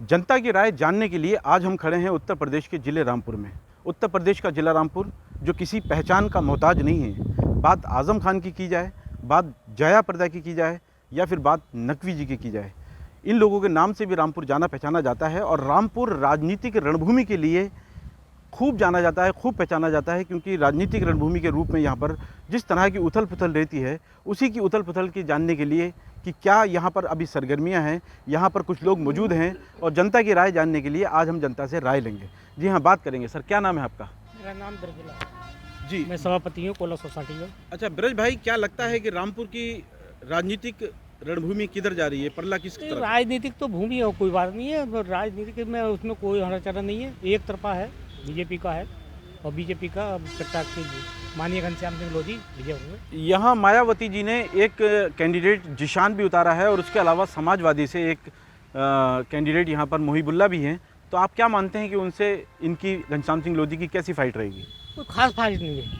जनता की राय जानने के लिए आज हम खड़े हैं उत्तर प्रदेश के ज़िले रामपुर में। उत्तर प्रदेश का ज़िला रामपुर जो किसी पहचान का मोहताज नहीं है। बात आज़म खान की जाए, बात जया प्रदा की जाए या फिर बात नकवी जी की जाए, इन लोगों के नाम से भी रामपुर जाना पहचाना जाता है। और रामपुर राजनीतिक रणभूमि के लिए खूब जाना जाता है, खूब पहचाना जाता है, क्योंकि राजनीतिक रणभूमि के रूप में यहाँ पर जिस तरह की उथल पुथल रहती है, उसी की उथल पुथल की जानने के लिए कि क्या यहाँ पर अभी सरगर्मियाँ हैं, यहाँ पर कुछ लोग मौजूद हैं और जनता की राय जानने के लिए आज हम जनता से राय लेंगे। जी हाँ, बात करेंगे। सर, क्या नाम है आपका? मेरा नाम ब्रजला जी, मैं सभापति हूँ कोला सोसाइटी का। अच्छा ब्रज भाई, क्या लगता है कि रामपुर की राजनीतिक रणभूमि किधर जा रही है? परला किस तरफ? राजनीतिक तो भूमि है, कोई बात नहीं है। राजनीतिक में उसमें कोई हराचारा नहीं है, एक तरफा है, बीजेपी का है और बीजेपी का प्रत्याशी माननीय घनश्याम सिंह लोधी विजय हुए। यहाँ मायावती जी ने एक कैंडिडेट जिशान भी उतारा है और उसके अलावा समाजवादी से एक कैंडिडेट यहाँ पर मोहिबुल्ला भी हैं। तो आप क्या मानते हैं कि उनसे इनकी घनश्याम सिंह लोधी की कैसी फाइट रहेगी? कोई खास फाइट नहीं है,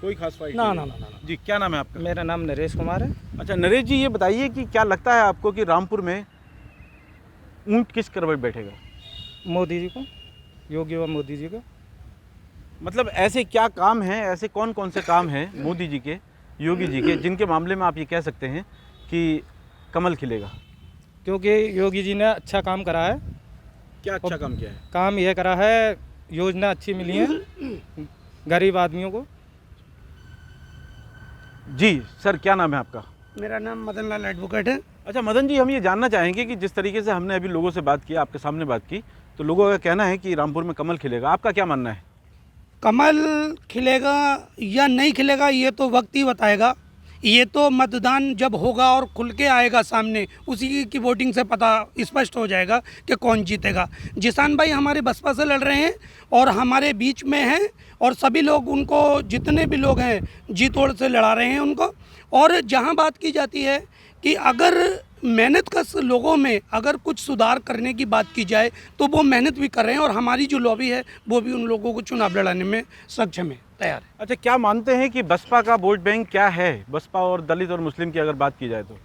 कोई खास फाइट ना नहीं? ना ना ना। जी, क्या नाम है आपका? मेरा नाम नरेश कुमार है। अच्छा नरेश जी, ये बताइए कि क्या लगता है आपको कि रामपुर में ऊंट किस करवट बैठेगा? मोदी जी को, योगी व मोदी जी को। मतलब ऐसे क्या काम हैं, ऐसे कौन कौन से काम हैं मोदी जी के, योगी जी के, जिनके मामले में आप ये कह सकते हैं कि कमल खिलेगा? क्योंकि योगी जी ने अच्छा काम करा है। क्या अच्छा काम किया है? काम यह करा है, योजना अच्छी मिली है गरीब आदमियों को। जी सर, क्या नाम है आपका? मेरा नाम मदन लाल एडवोकेट है। अच्छा मदन जी, हम ये जानना चाहेंगे कि जिस तरीके से हमने अभी लोगों से बात की, आपके सामने बात की, तो लोगों का कहना है कि रामपुर में कमल खिलेगा। आपका क्या मानना है? कमल खिलेगा या नहीं खिलेगा ये तो वक्त ही बताएगा। ये तो मतदान जब होगा और खुल के आएगा सामने, उसी की वोटिंग से पता स्पष्ट हो जाएगा कि कौन जीतेगा। जिसान भाई हमारे बसपा से लड़ रहे हैं और हमारे बीच में हैं और सभी लोग उनको, जितने भी लोग हैं, जी तोड़ से लड़ा रहे हैं उनको। और जहां बात की जाती है कि अगर मेहनत कश लोगों में अगर कुछ सुधार करने की बात की जाए तो वो मेहनत भी कर रहे हैं और हमारी जो लॉबी है वो भी उन लोगों को चुनाव लड़ाने में सक्षम है, तैयार है। अच्छा, क्या मानते हैं कि बसपा का वोट बैंक क्या है? बसपा और दलित और मुस्लिम की अगर बात की जाए तो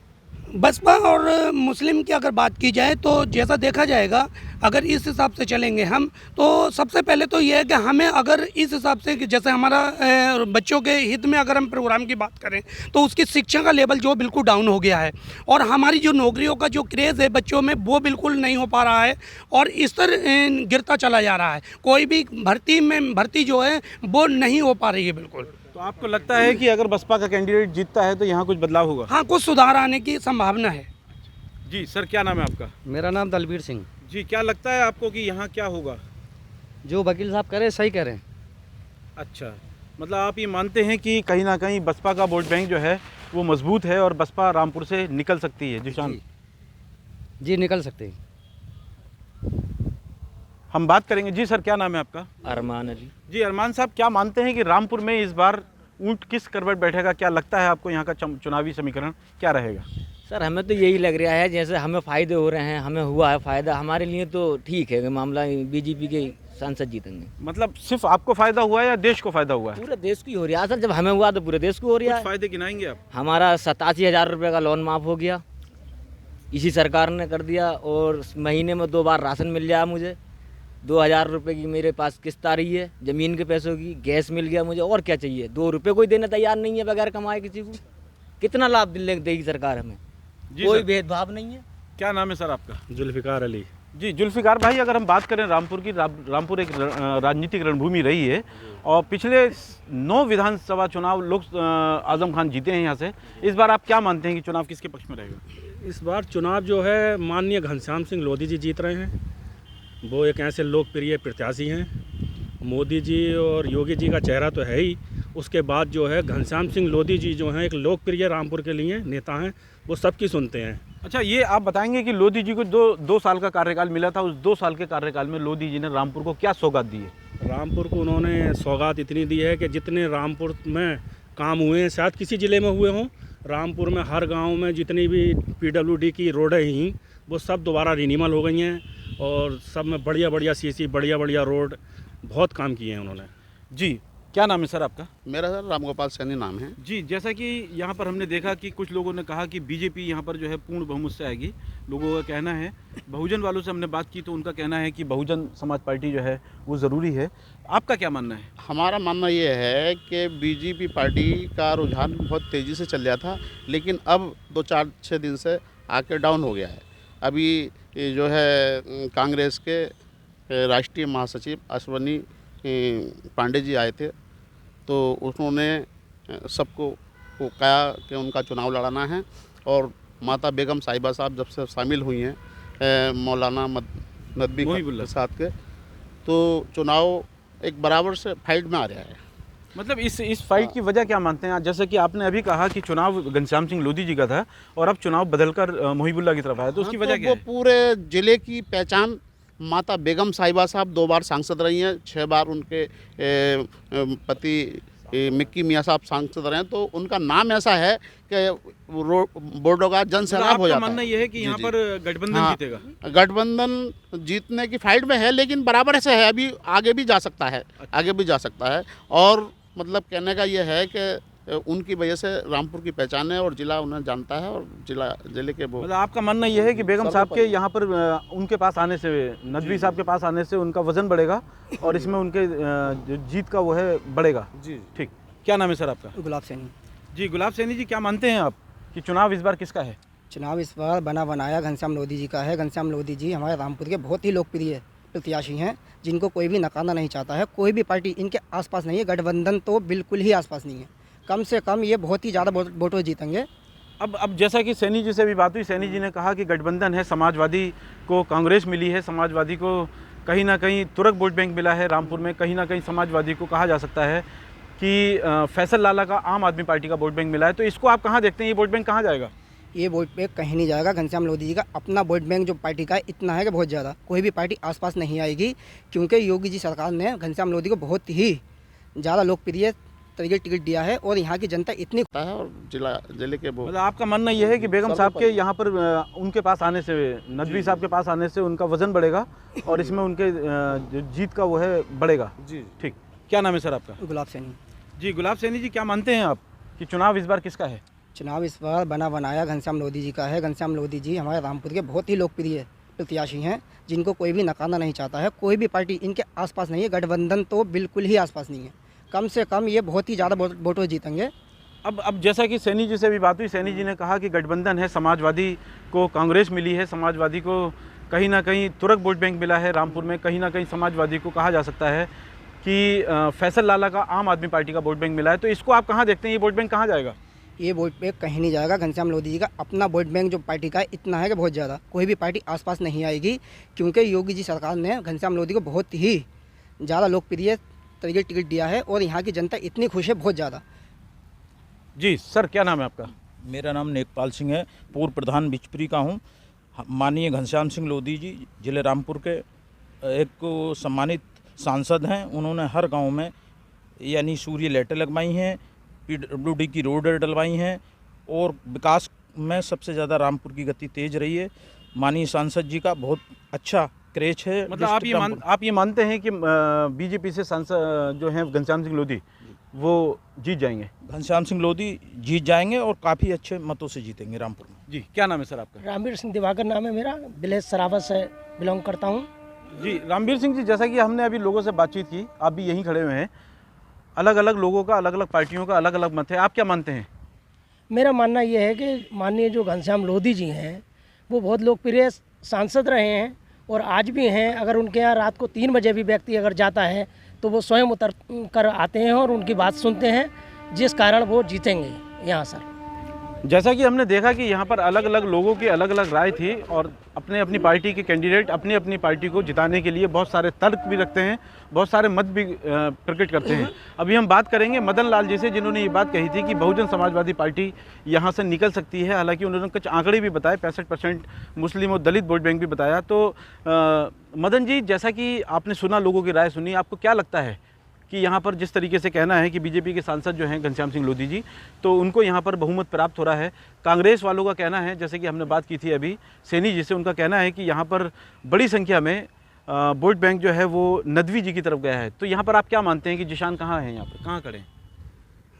बसपा और मुस्लिम की अगर बात की जाए तो जैसा देखा जाएगा, अगर इस हिसाब से चलेंगे हम, तो सबसे पहले तो यह है कि हमें अगर इस हिसाब से कि जैसे हमारा बच्चों के हित में अगर हम प्रोग्राम की बात करें तो उसकी शिक्षा का लेवल जो बिल्कुल डाउन हो गया है और हमारी जो नौकरियों का जो क्रेज़ है बच्चों में वो बिल्कुल नहीं हो पा रहा है और स्तर गिरता चला जा रहा है। कोई भी भर्ती जो है वो नहीं हो पा रही है बिल्कुल। तो आपको लगता है कि अगर बसपा का कैंडिडेट जीतता है तो यहाँ कुछ बदलाव होगा? हाँ, कुछ सुधार आने की संभावना है। जी सर, क्या नाम है आपका? मेरा नाम दलबीर सिंह। जी, क्या लगता है आपको कि यहाँ क्या होगा? जो वकील साहब करें सही करें। अच्छा, मतलब आप ये मानते हैं कि कहीं ना कहीं बसपा का वोट बैंक जो है वो मजबूत है और बसपा रामपुर से निकल सकती है? जिशान जी निकल सकते हैं। हम बात करेंगे। जी सर, क्या नाम है आपका? अरमान अली। जी अरमान साहब, क्या मानते हैं कि रामपुर में इस बार ऊंट किस करवट बैठेगा? क्या लगता है आपको यहाँ का चुनावी समीकरण क्या रहेगा? सर हमें तो यही लग रहा है, जैसे हमें फ़ायदे हो रहे हैं, हमें हुआ है फ़ायदा, हमारे लिए तो ठीक है कि मामला बीजेपी के सांसद जीतेंगे। मतलब सिर्फ आपको फायदा हुआ है या देश को फायदा हुआ है? पूरे देश की हो रहा है सर, जब हमें हुआ तो पूरे देश को हो रहा कुछ है। फायदे गिनाएंगे आप? हमारा 87,000 रुपये का लोन माफ़ हो गया, इसी सरकार ने कर दिया। और महीने में 2 बार राशन मिल जाए मुझे, 2,000 रुपये की मेरे पास किस्त आ रही है ज़मीन के पैसों की, गैस मिल गया मुझे, और क्या चाहिए? 2 रुपये कोई देने तैयार नहीं है बगैर कमाए किसी को। कितना लाभ देगी सरकार हमें? कोई भेदभाव नहीं है। क्या नाम है सर आपका? जुल्फ़िकार अली। जी जुल्फ़िकार भाई, अगर हम बात करें रामपुर की, रामपुर एक राजनीतिक रणभूमि रही है और पिछले 9 विधानसभा चुनाव लोग आज़म खान जीते हैं यहाँ से। इस बार आप क्या मानते हैं कि चुनाव किसके पक्ष में रहेगा? इस बार चुनाव जो है माननीय घनश्याम सिंह लोधी जी जीत रहे हैं। वो एक ऐसे लोकप्रिय प्रत्याशी हैं। मोदी जी और योगी जी का चेहरा तो है ही, उसके बाद जो है घनश्याम सिंह लोधी जी जो हैं एक लोकप्रिय रामपुर के लिए नेता हैं, वो सबकी सुनते हैं। अच्छा, ये आप बताएंगे कि लोधी जी को दो साल का कार्यकाल मिला था, उस 2 साल के कार्यकाल में लोधी जी ने रामपुर को क्या सौगात दी है? रामपुर को उन्होंने सौगात इतनी दी है कि जितने रामपुर में काम हुए हैं शायद किसी ज़िले में हुए हों, रामपुर में हर गांव में जितनी भी PWD की रोडें ही वो सब दोबारा रिन्यूअल हो गई हैं और सब में बढ़िया बढ़िया CC, बढ़िया बढ़िया रोड, बहुत काम किए हैं उन्होंने। जी, क्या नाम है सर आपका? मेरा सर रामगोपाल सैनी नाम है। जी, जैसा कि यहाँ पर हमने देखा कि कुछ लोगों ने कहा कि बीजेपी यहाँ पर जो है पूर्ण बहुमत से आएगी। लोगों का कहना है, बहुजन वालों से हमने बात की तो उनका कहना है कि बहुजन समाज पार्टी जो है वो ज़रूरी है। आपका क्या मानना है? हमारा मानना ये है कि बीजेपी पार्टी का रुझान बहुत तेज़ी से चल रहा था, लेकिन अब 2-4-6 दिन से आके डाउन हो गया है। अभी ये जो है कांग्रेस के राष्ट्रीय महासचिव अश्वनी पांडे जी आए थे, तो उन्होंने सबको को कहा कि उनका चुनाव लड़ाना है, और माता बेगम साहिबा साहब जब से शामिल हुई हैं मौलाना नदवी के साथ के, तो चुनाव एक बराबर से फाइट में आ रहा है। मतलब इस फाइट की वजह क्या मानते हैं? जैसे कि आपने अभी कहा कि चुनाव घनश्याम सिंह लोधी जी का था और अब चुनाव बदलकर मोहिबुल्लाह की तरफ आया, तो उसकी वजह क्या वो है? पूरे जिले की पहचान माता बेगम साहिबा साहब 2 बार सांसद रही हैं, 6 बार उनके पति मिक्की मियाँ साहब सांसद रहे हैं, तो उनका नाम ऐसा है कि बोर्डो का जन सैलाब हो जाता है। मानना यह है कि यहाँ पर गठबंधन जीतेगा? गठबंधन जीतने की फाइट में है, लेकिन बराबर ऐसे है, अभी आगे भी जा सकता है, आगे भी जा सकता है। और मतलब कहने का ये है कि उनकी वजह से रामपुर की पहचान है और जिला उन्हें जानता है, और जिले के वो मतलब आपका मानना यह है कि बेगम साहब के यहाँ पर उनके पास आने से, नदवी साहब के पास आने से उनका वजन बढ़ेगा और इसमें उनके जो जीत का वो है बढ़ेगा। जी ठीक। क्या नाम है सर आपका? गुलाब सैनी। जी, गुलाब सैनी जी, क्या मानते हैं आप कि चुनाव इस बार किसका है? चुनाव इस बार बना बनाया घनश्याम लोधी जी का है। घनश्याम लोधी जी हमारे रामपुर के बहुत ही लोकप्रिय प्रत्याशी हैं, जिनको कोई भी नकारना नहीं चाहता है। कोई भी पार्टी इनके आसपास नहीं है, गठबंधन तो बिल्कुल ही आसपास नहीं है। कम से कम ये बहुत ही ज़्यादा वोटों जीतेंगे। अब जैसा कि सैनी जी से भी बात हुई, सैनी जी ने कहा कि गठबंधन है, समाजवादी को कांग्रेस मिली है, समाजवादी को कहीं ना कहीं तुरक वोट बैंक मिला है रामपुर में, कहीं ना कहीं समाजवादी को कहा जा सकता है कि फैसल लाला का आम आदमी पार्टी का वोट बैंक मिला है। तो इसको आप कहाँ देखते हैं, ये वोट बैंक कहाँ जाएगा? ये वोट बैंक कहीं नहीं जाएगा। घनश्याम लोधी जी का अपना वोट बैंक जो पार्टी का है इतना है कि बहुत ज़्यादा कोई भी पार्टी आसपास नहीं आएगी, क्योंकि योगी जी सरकार ने घनश्याम लोधी को बहुत ही ज़्यादा लोकप्रिय तरीके टिकट दिया है, और यहाँ की जनता इतनी है, और जिले के वो मतलब आपका मानना यह है कि बेगम साहब के यहाँ पर उनके पास आने से, नदवी साहब के पास आने से उनका वजन बढ़ेगा और इसमें उनके जो जीत का वो है बढ़ेगा। जी। ठीक। क्या नाम है सर आपका? गुलाब सैनी। जी, गुलाब सैनी जी, क्या मानते हैं आप कि चुनाव इस बार किसका है? चुनाव इस बार बना बनाया घनश्याम लोधी जी का है। घनश्याम लोधी जी हमारे रामपुर के बहुत ही लोकप्रिय प्रत्याशी हैं, जिनको कोई भी नकारना नहीं चाहता है। कोई भी पार्टी इनके आसपास नहीं है, गठबंधन तो बिल्कुल ही आसपास नहीं है। कम से कम ये बहुत ही ज़्यादा वोटों जीतेंगे। अब जैसा कि सैनी जी से भी बात हुई, सैनी जी ने कहा कि गठबंधन है, समाजवादी को कांग्रेस मिली है, समाजवादी को कहीं ना कहीं तुरक वोट बैंक मिला है रामपुर में, कहीं ना कहीं समाजवादी को कहा जा सकता है कि फैसल लाला का आम आदमी पार्टी का वोट बैंक मिला है। तो इसको आप कहाँ देखते हैं, ये वोट बैंक कहाँ जाएगा? ये वोट बैंक कहीं नहीं जाएगा। घनश्याम लोधी जी का अपना वोट बैंक जो पार्टी का है इतना है कि बहुत ज़्यादा कोई भी पार्टी आसपास नहीं आएगी, क्योंकि योगी जी सरकार ने घनश्याम लोधी को बहुत ही ज़्यादा लोकप्रिय तरीके टिकट दिया है, और यहाँ की जनता इतनी खुश है, बहुत ज़्यादा। जी सर, क्या नाम है आपका? मेरा नाम नेकपाल सिंह है, पूर्व प्रधान बिचपुरी का हूँ। माननीय घनश्याम सिंह लोधी जी जिले रामपुर के एक सम्मानित सांसद हैं। उन्होंने हर गांव में यानी सूर्य लाइटें लगवाई हैं, PWD की रोड डलवाई हैं, और विकास में सबसे ज़्यादा रामपुर की गति तेज रही है। माननीय सांसद जी का बहुत अच्छा क्रेज है। मतलब आप ये मानते हैं कि बीजेपी से सांसद जो हैं घनश्याम सिंह लोधी वो जीत जाएंगे? घनश्याम सिंह लोधी जीत जाएंगे और काफ़ी अच्छे मतों से जीतेंगे रामपुर में। जी, क्या नाम है सर आपका? रामवीर सिंह दिवाकर नाम है मेरा, विलेज सरावत से बिलोंग करता हूँ। जी, रामवीर सिंह जी, जैसा कि हमने अभी लोगों से बातचीत की, आप भी यहीं खड़े हुए हैं, अलग अलग लोगों का, अलग अलग पार्टियों का अलग अलग मत है, आप क्या मानते हैं? मेरा मानना ये है कि माननीय जो घनश्याम लोधी जी हैं वो बहुत लोकप्रिय सांसद रहे हैं और आज भी हैं। अगर उनके यहाँ रात को 3 बजे भी व्यक्ति अगर जाता है तो वो स्वयं उतर कर आते हैं और उनकी बात सुनते हैं, जिस कारण वो जीतेंगे यहाँ सर। जैसा कि हमने देखा कि यहाँ पर अलग अलग लोगों की अलग अलग राय थी और अपने अपनी पार्टी के कैंडिडेट अपनी अपनी पार्टी को जिताने के लिए बहुत सारे तर्क भी रखते हैं, बहुत सारे मत भी प्रकट करते हैं। अभी हम बात करेंगे मदन लाल जी से, जिन्होंने ये बात कही थी कि बहुजन समाजवादी पार्टी यहाँ से निकल सकती है। हालांकि उन्होंने कुछ आंकड़े भी बताए, 65% मुस्लिम और दलित वोट बैंक भी बताया। तो मदन जी, जैसा कि आपने सुना, लोगों की राय सुनी, आपको क्या लगता है कि यहाँ पर जिस तरीके से कहना है कि बीजेपी के सांसद जो हैं घनश्याम सिंह लोधी जी, तो उनको यहाँ पर बहुमत प्राप्त हो रहा है। कांग्रेस वालों का कहना है, जैसे कि हमने बात की थी अभी सैनी जी से, उनका कहना है कि यहाँ पर बड़ी संख्या में वोट बैंक जो है वो नदवी जी की तरफ गया है। तो यहाँ पर आप क्या मानते हैं कि जिशान कहाँ है, यहाँ पर कहाँ खड़े हैं?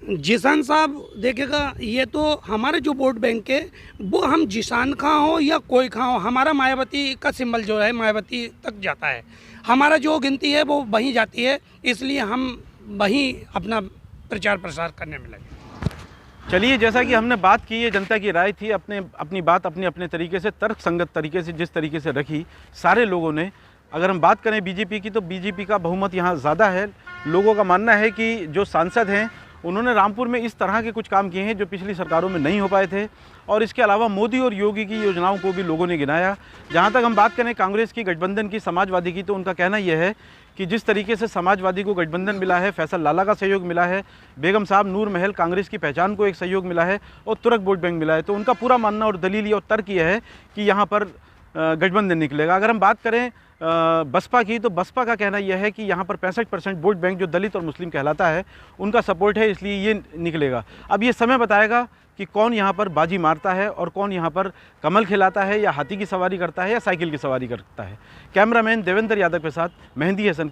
जिसान साहब देखिएगा, ये तो हमारे जो वोट बैंक है वो हम जिसान खां हो या कोई खां हो, हमारा मायावती का सिंबल जो है मायावती तक जाता है। हमारा जो गिनती है वो वहीं जाती है, इसलिए हम वहीं अपना प्रचार प्रसार करने में लगे। चलिए, जैसा कि हमने बात की, ये जनता की राय थी, अपनी बात अपने तरीके से, तर्क संगत तरीके से जिस तरीके से रखी सारे लोगों ने। अगर हम बात करें बीजेपी की, तो बीजेपी का बहुमत यहाँ ज़्यादा है। लोगों का मानना है कि जो सांसद हैं उन्होंने रामपुर में इस तरह के कुछ काम किए हैं जो पिछली सरकारों में नहीं हो पाए थे, और इसके अलावा मोदी और योगी की योजनाओं को भी लोगों ने गिनाया। जहाँ तक हम बात करें कांग्रेस की, गठबंधन की, समाजवादी की, तो उनका कहना यह है कि जिस तरीके से समाजवादी को गठबंधन मिला है, फैसल लाला का सहयोग मिला है, बेगम साहब नूर महल कांग्रेस की पहचान को एक सहयोग मिला है, और तुरक वोट बैंक मिला है, तो उनका पूरा मानना और दलील और तर्क यह है कि यहाँ पर गठबंधन निकलेगा। अगर हम बात करें बसपा की, तो बसपा का कहना यह है कि यहाँ पर 65% वोट बैंक जो दलित और मुस्लिम कहलाता है उनका सपोर्ट है, इसलिए ये निकलेगा। अब ये समय बताएगा कि कौन यहाँ पर बाजी मारता है और कौन यहाँ पर कमल खिलाता है, या हाथी की सवारी करता है, या साइकिल की सवारी करता है। कैमरामैन देवेंद्र यादव के साथ मेहंदी हसन,